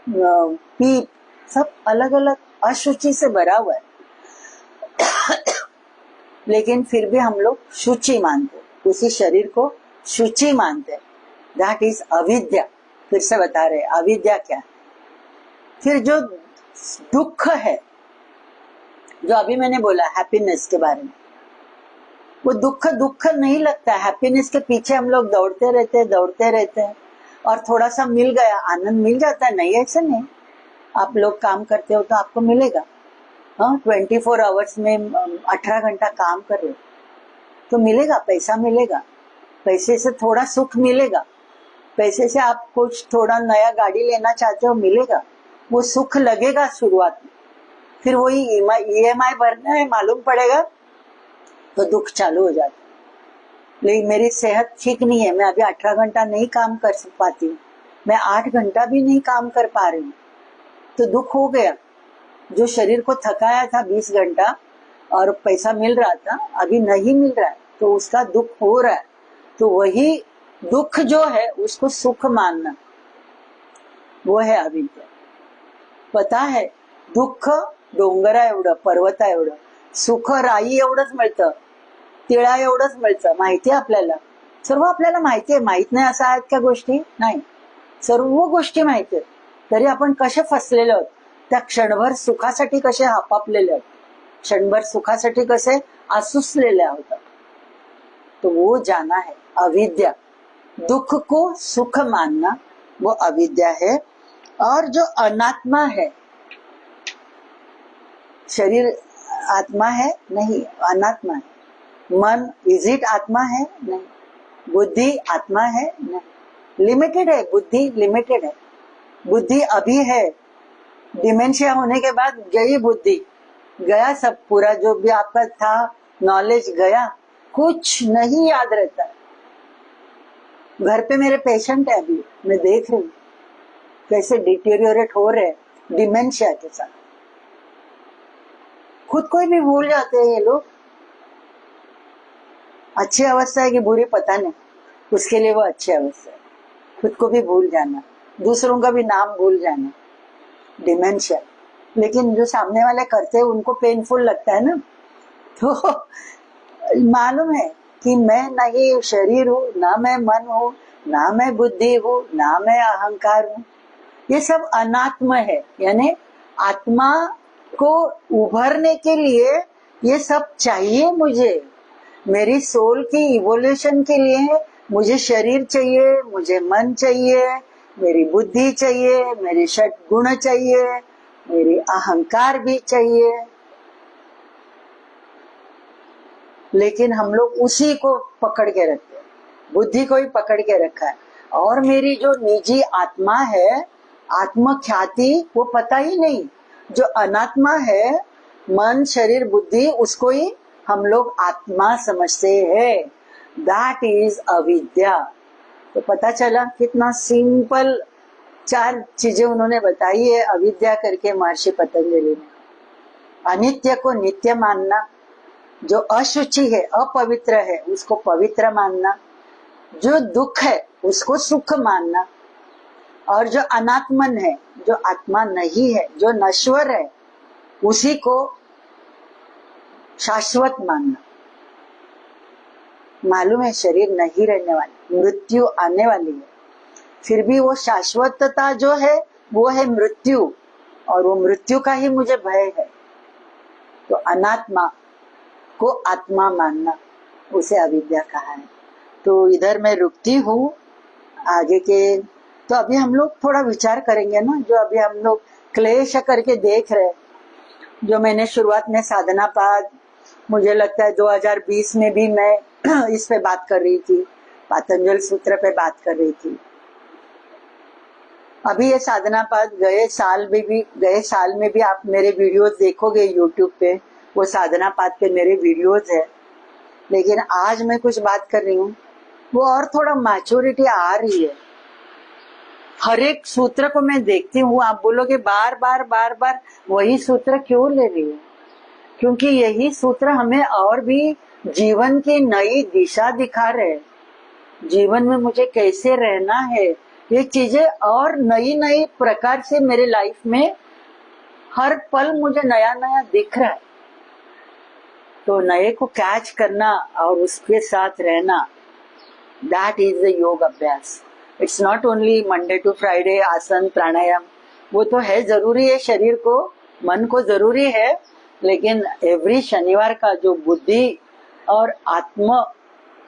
पीप, सब अलग अलग अशुचि से भरा हुआ है। लेकिन फिर भी हम लोग शुचि मानते, उसी शरीर को शुचि मानते। दैट इज अविद्या। फिर से बता रहे अविद्या क्या है। फिर जो दुख है, जो अभी मैंने बोला हैप्पीनेस के बारे में, वो दुख दुख नहीं लगता। हैप्पीनेस के पीछे हम लोग दौड़ते रहते हैं और थोड़ा सा मिल गया, आनंद मिल जाता है। नहीं, ऐसे नहीं। आप लोग काम करते हो तो आपको मिलेगा। 24 आवर्स में 18 घंटा काम कर रहे हो तो मिलेगा, पैसा मिलेगा, पैसे से थोड़ा सुख मिलेगा, पैसे से आप कुछ थोड़ा नया गाड़ी लेना चाहते हो, मिलेगा, वो सुख लगेगा शुरुआत में। फिर वही EMI भरना है, मालूम पड़ेगा तो दुख चालू हो जाता है। लेकिन मेरी सेहत ठीक नहीं है, मैं अभी 18 घंटा नहीं काम कर पाती हूँ, मैं 8 घंटा भी नहीं काम कर पा रही हूँ, तो दुख हो गया। जो शरीर को थकाया था 20 घंटा और पैसा मिल रहा था, अभी नहीं मिल रहा है, तो उसका दुख हो रहा है। तो वही दुख जो है उसको सुख मानना, वो है अविद्या। पता है, दुःख डोंगरा एवढं, पर्वता एवढं, सुख राई एवढंच मिळतं, तिळा एवढंच मिळतं, माहितीये आपल्याला, सर्व आपल्याला माहितीये। माहित नाही असं आहेत का गोष्टी? नाही, सर्व गोष्टी माहितीये, तरी आपण कसे फसलेले आहोत, त्या क्षणभर सुखासाठी कसे हापापलेले आहोत, क्षणभर सुखासाठी कसे आसुसलेले आहोत। तो वो जाना है अविद्या। दुख को सुख मानना वो अविद्या है। और जो अनात्मा है, शरीर आत्मा है नहीं, अनात्मा है। मन इज इट आत्मा है? नहीं। बुद्धि आत्मा है? नहीं, लिमिटेड है। बुद्धि लिमिटेड है। बुद्धि अभी है, डिमेंशिया होने के बाद गई बुद्धि, गया सब, पूरा जो भी आपका था नॉलेज गया, कुछ नहीं याद रहता है। घर पे मेरे पेशेंट है, अभी मैं देख रही हूँ कैसे डिटेरियोरेट हो रहे हैं डिमेंशिया के साथ। खुद को भी भूल जाते हैं ये लोग। अच्छी अवस्था है कि बुरी पता नहीं, उसके लिए वो अच्छी अवस्था है। खुद को भी भूल जाना, दूसरों का भी नाम भूल जाना, डिमेंशिया। लेकिन जो सामने वाले करते हैं उनको पेनफुल लगता है ना, तो मालूम है कि मैं नहीं शरीर हूँ, ना मैं मन हूँ, ना मैं बुद्धि हूँ, ना मैं अहंकार हूँ, ये सब अनात्म है। यानी आत्मा को उभरने के लिए ये सब चाहिए मुझे। मेरी सोल की इवोल्यूशन के लिए मुझे शरीर चाहिए, मुझे मन चाहिए, मेरी बुद्धि चाहिए, मेरे षट गुण चाहिए, मेरी अहंकार भी चाहिए। लेकिन हम लोग उसी को पकड़ के रखते हैं, बुद्धि को ही पकड़ के रखा है। और मेरी जो निजी आत्मा है, आत्म ख्याति, वो पता ही नहीं। जो अनात्मा है, मन शरीर बुद्धि, उसको ही हम लोग आत्मा समझते हैं। दैट इज अविद्या। तो पता चला कितना सिंपल 4 चीजें उन्होंने बताई है अविद्या करके महर्षि पतंजलि ने। अनित्य को नित्य मानना, जो अशुचि है, अपवित्र है, उसको पवित्र मानना, जो दुख है उसको सुख मानना, और जो अनात्मन है, जो आत्मा नहीं है, जो नश्वर है, उसी को शाश्वत मानना। मालूम है शरीर नहीं रहने वाली, मृत्यु आने वाली है, फिर भी वो शाश्वतता जो है वो है मृत्यु, और वो मृत्यु का ही मुझे भय है। तो अनात्मा को आत्मा मानना, उसे अविद्या कहा है। तो इधर मैं रुकती हूँ, आगे के तो अभी हम लोग थोड़ा विचार करेंगे ना, जो अभी हम लोग क्लेश करके देख रहे, जो मैंने शुरुआत में साधना पाद, मुझे लगता है 2020 में भी मैं इस पे बात कर रही थी, पातंजल सूत्र पे बात कर रही थी। अभी ये साधना पाद गए साल में भी आप मेरे वीडियोस देखोगे यूट्यूब पे, वो साधना पाद पे मेरे वीडियोस है। लेकिन आज मैं कुछ बात कर रही हूँ, वो और थोड़ा मैच्योरिटी आ रही है। हर एक सूत्र को मैं देखती हूँ, आप बोलोगे बार बार वही सूत्र क्यों ले रही हूँ? क्योंकि यही सूत्र हमें और भी जीवन की नई दिशा दिखा रहे, जीवन में मुझे कैसे रहना है, ये चीजें और नई प्रकार से मेरे लाइफ में हर पल मुझे नया नया दिख रहा है। तो नए को कैच करना और उसके साथ रहना, दैट इज द योग अभ्यास। It's not only Monday to Friday आसन प्राणायाम, वो तो है जरूरी है, शरीर को मन को जरूरी है, लेकिन एवरी शनिवार का जो बुद्धि और आत्म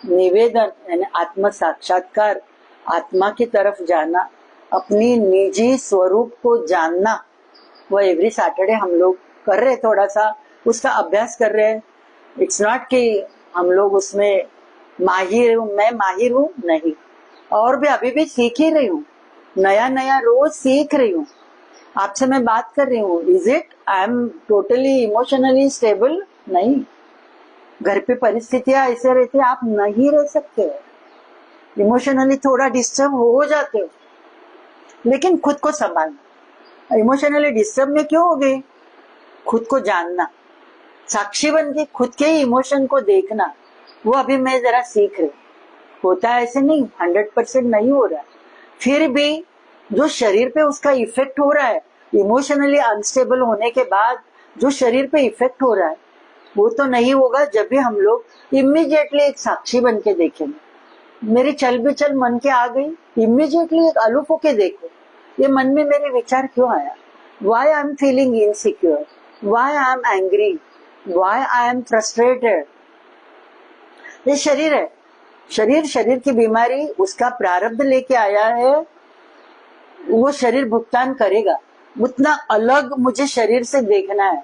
निवेदन यानी आत्म साक्षात्कार, आत्मा की तरफ जाना, अपनी निजी स्वरूप को जानना, वो एवरी सैटरडे हम लोग कर रहे, थोड़ा सा उसका अभ्यास कर रहे हैं। इट्स नॉट कि हम लोग उसमें मैं माहिर हूँ, नहीं, और भी अभी भी सीख ही रही हूँ, नया रोज सीख रही हूँ। आपसे मैं बात कर रही हूँ, is it I am totally emotionally stable? नहीं, घर पे परिस्थितियां ऐसे रहती है, आप नहीं रह सकते, इमोशनली थोड़ा डिस्टर्ब हो जाते हो, लेकिन खुद को संभालना। इमोशनली डिस्टर्ब में क्यों हो गए? खुद को जानना, साक्षी बन के खुद के ही इमोशन को देखना, वो अभी मैं जरा सीख रही। होता है ऐसे नहीं, 100% नहीं हो रहा, फिर भी जो शरीर पे उसका इफेक्ट हो रहा है, इमोशनली अनस्टेबल होने के बाद जो शरीर पे इफेक्ट हो रहा है, वो तो नहीं होगा जब भी हम लोग इमीडिएटली एक साक्षी बन के देखेंगे। मेरी चल बिचल मन के आ गई, इमीडिएटली एक अलूफ होके देखो, ये मन में मेरे विचार क्यों आया, why I am feeling insecure, why I am angry, why I am frustrated. ये शरीर है, शरीर की बीमारी उसका प्रारब्ध लेके आया है, वो शरीर भुगतान करेगा। उतना अलग मुझे शरीर से देखना है,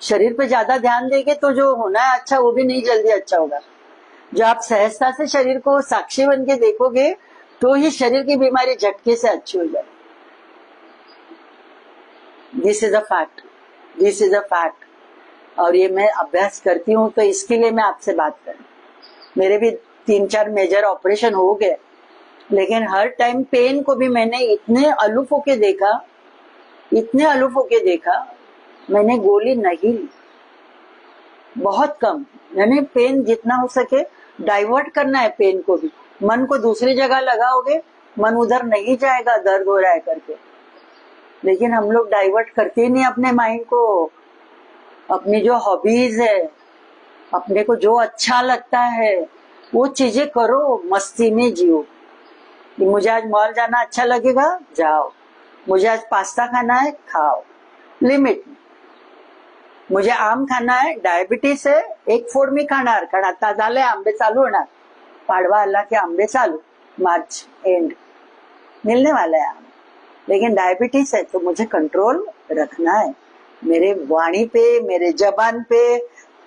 शरीर पे ज्यादा ध्यान देंगे तो जो होना है अच्छा वो भी नहीं जल्दी अच्छा होगा। जो आप सहजता से शरीर को साक्षी बन के देखोगे तो ही शरीर की बीमारी झटके से अच्छी हो जाए। This is a fact, this is a fact. और ये मैं अभ्यास करती हूँ, तो इसके लिए मैं आपसे बात करूँ। मेरे भी 3-4 मेजर ऑपरेशन हो गए, लेकिन हर टाइम पेन को भी मैंने इतने अलूफ होके देखा, इतने अलूफ होके देखा, मैंने गोली नहीं ली, बहुत कम। यानी पेन जितना हो सके डाइवर्ट करना है, पेन को भी, मन को दूसरी जगह लगाओगे मन उधर नहीं जाएगा, दर्द हो रहा है करके। लेकिन हम लोग डाइवर्ट करते ही नहीं अपने माइंड को। अपनी जो हॉबीज है, अपने को जो अच्छा लगता है वो चीजें करो, मस्ती में जियो। मुझे आज मॉल जाना अच्छा लगेगा, जाओ। मुझे आज पास्ता खाना है, खाओ, लिमिट। मुझे आम खाना है, डायबिटीज है, एक फोडमी खाणार, कारण आता झाले आंबे चालू होणार, पाडवा आला के आंबे चालू, मार्च एंड मिलने वाला है आम। लेकिन डायबिटीज है तो मुझे कंट्रोल रखना है, मेरे वाणी पे, मेरे जबान पे।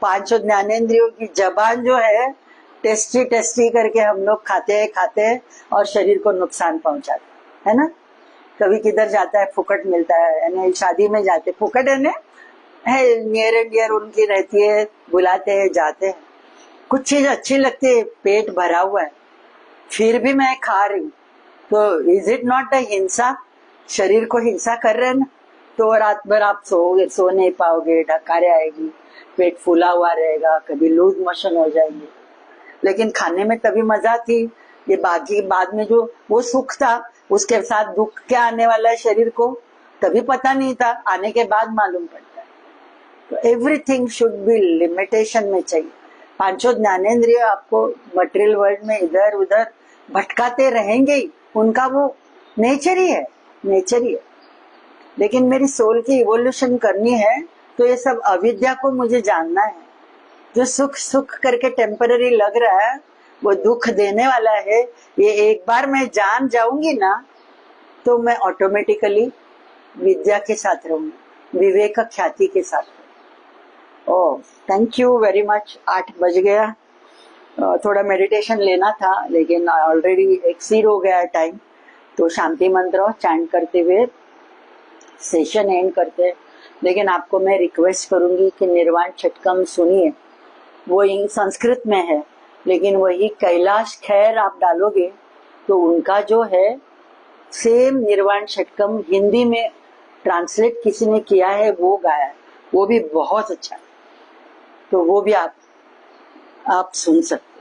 5 ज्ञानेंद्रियों की जबान जो है, टेस्टी करके हम लोग खाते हैं और शरीर को नुकसान पहुंचाते है ना। कभी किधर जाता है फुकट मिलता है, यानी शादी में जाते फुकट है ना, है नियर एंड डियर उनकी रहती है, बुलाते हैं, जाते हैं, कुछ चीज अच्छी लगती है, पेट भरा हुआ है, फिर भी मैं खा रही हूँ, तो इज इट नॉट अ हिंसा? शरीर को हिंसा कर रहे हैं ना। तो रात भर आप सो नहीं पाओगे, ढकारे आएगी, पेट फूला हुआ रहेगा, कभी लूज मोशन हो जाएंगे। लेकिन खाने में तभी मजा थी, ये बाकी बाद में जो वो सुख था उसके साथ दुख क्या आने वाला है शरीर को, तभी पता नहीं था, आने के बाद मालूम पड़ता है। तो एवरीथिंग शुड बी लिमिटेशन में चाहिए। पांचों ज्ञानेंद्रिय आपको मटेरियल वर्ल्ड में इधर उधर भटकाते रहेंगे ही, उनका वो नेचर ही है, नेचर ही है। लेकिन मेरी सोल की इवोल्यूशन करनी है तो ये सब अविद्या को मुझे जानना है। जो सुख सुख करके टेम्पररी लग रहा है वो दुख देने वाला है, ये एक बार मैं जान जाऊंगी ना तो मैं ऑटोमेटिकली विद्या के साथ रहूंगी, विवेक ख्याति के साथ। Oh thank you very much. 8 बज गया, थोड़ा मेडिटेशन लेना था लेकिन ऑलरेडी एक्सीड हो गया है टाइम, तो शांति मंत्र चैंट करते हुए सेशन एंड करते। लेकिन आपको मैं रिक्वेस्ट करूंगी कि निर्वाण षटकम सुनिए, वो संस्कृत में है लेकिन वही कैलाश खैर आप डालोगे तो उनका जो है सेम निर्वाण षटकम हिंदी में ट्रांसलेट किसी ने किया है, वो गाया है, वो भी बहुत अच्छा है, तो वो भी आप सुन सकते।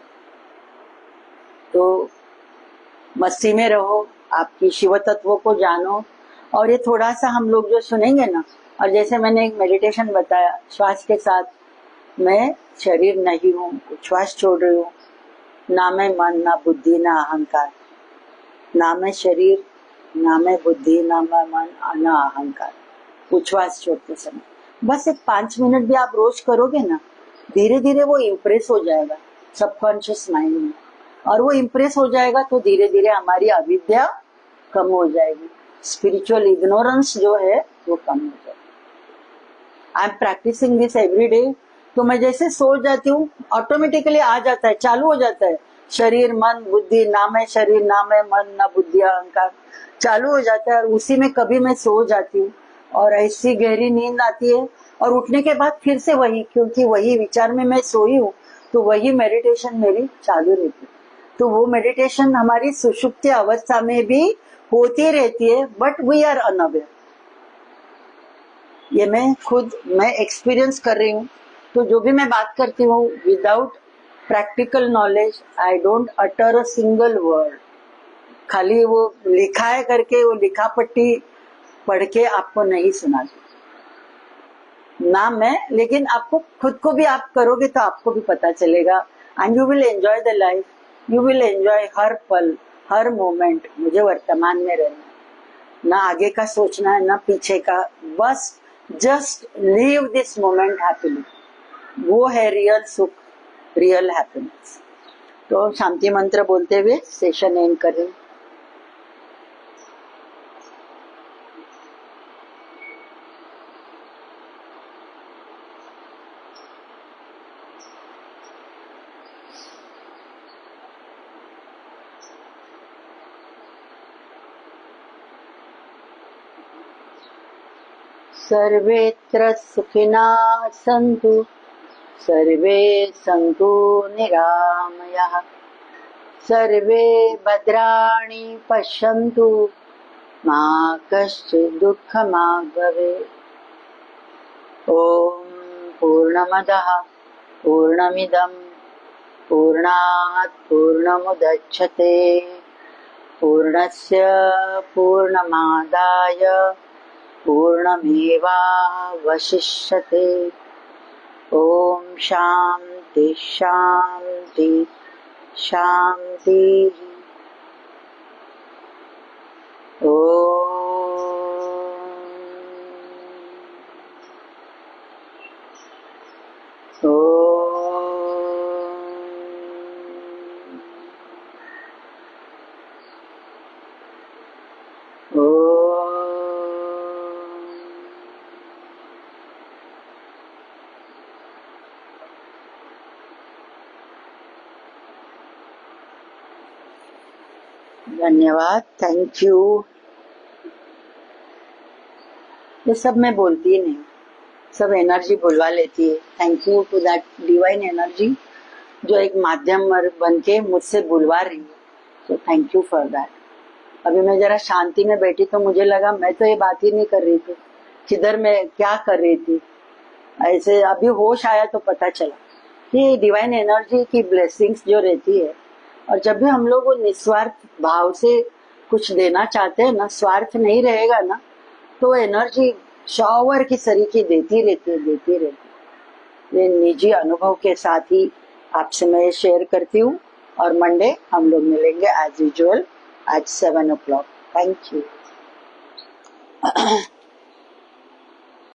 तो मस्ती में रहो, आपकी शिव तत्वों को जानो। और ये थोड़ा सा हम लोग जो सुनेंगे ना, और जैसे मैंने एक मेडिटेशन बताया, श्वास के साथ मैं शरीर नहीं हूँ, श्वास छोड़ रही हूँ, ना मैं मन ना बुद्धि ना अहंकार, ना मैं शरीर ना मैं बुद्धि ना मैं मन ना अहंकार, उच्छ्वास छोड़ते समय। बस एक 5 मिनट भी आप रोज करोगे ना, धीरे धीरे वो इम्प्रेस हो जाएगा सबकॉन्शियस माइंड में, और वो इम्प्रेस हो जाएगा तो धीरे धीरे हमारी अविद्या कम हो जाएगी, स्पिरिचुअल इग्नोरेंस जो है वो कम हो जाएगी। I am practising this every day. तो मैं जैसे सो जाती हूँ ऑटोमेटिकली आ जाता है, चालू हो जाता है, शरीर मन बुद्धि, ना मैं शरीर ना मैं मन ना बुद्धि अहंकार, चालू हो जाता है। और उसी में कभी मैं सो जाती हूँ और ऐसी गहरी नींद आती है, और उठने के बाद फिर से वही, क्योंकि वही विचार में मैं सोई हूँ तो वही मेडिटेशन मेरी चालू रहती है। तो वो मेडिटेशन हमारी सुषुप्ति अवस्था में भी होती रहती है, बट वी आर अनअवेयर। ये मैं एक्सपीरियंस कर रही हूँ। तो जो भी मैं बात करती हूँ without practical knowledge, I don't utter a single word. खाली वो लिखा है करके वो लिखा पट्टी पढ़ के आपको नहीं सुना ना मैं, लेकिन आपको खुद को भी आप करोगे तो आपको भी पता चलेगा, and you will enjoy the life, you will enjoy हर पल हर मोमेंट। मुझे वर्तमान में रहना है, ना आगे का सोचना है ना पीछे का, बस just leave this moment happily, वो है रियल सुख, रियल हैप्पीनेस। तो शांति मंत्र बोलते हुए सेशन एंड करें। सर्वेत्र सुखिनः सन्तु, सर्वे सन्तु निरामयाः, सर्वे भद्राणि पश्यन्तु, मा कश्चित् दुःखमाप् भवेत्। ॐ पूर्णमदः पूर्णमिदं पूर्णात् पूर्णमुदच्यते, पूर्णस्य पूर्णमादाय पूर्णमेवावशिष्यते। ओम शांति शांति शांति। धन्यवाद, थैंक यू। ये सब मैं बोलती ही नहीं, सब एनर्जी बुलवा लेती है। Thank you to that divine energy जो एक माध्यम बन के मुझसे बुलवा रही है, तो थैंक यू फॉर दैट। अभी मैं जरा शांति में बैठी तो मुझे लगा मैं तो ये बात ही नहीं कर रही थी, किधर मैं क्या कर रही थी। ऐसे अभी होश आया तो पता चला कि डिवाइन एनर्जी की ब्लेसिंग्स जो रहती है, और जब भी हम लोग वो निस्वार्थ भाव से कुछ देना चाहते हैं ना, स्वार्थ नहीं रहेगा ना, तो एनर्जी शॉवर की सरीखे देती रहती है, देती रहती है। ये निजी अनुभव के साथ ही आपसे मैं ये शेयर करती हूँ। और मंडे हम लोग मिलेंगे as usual at 7 o'clock। Thank you.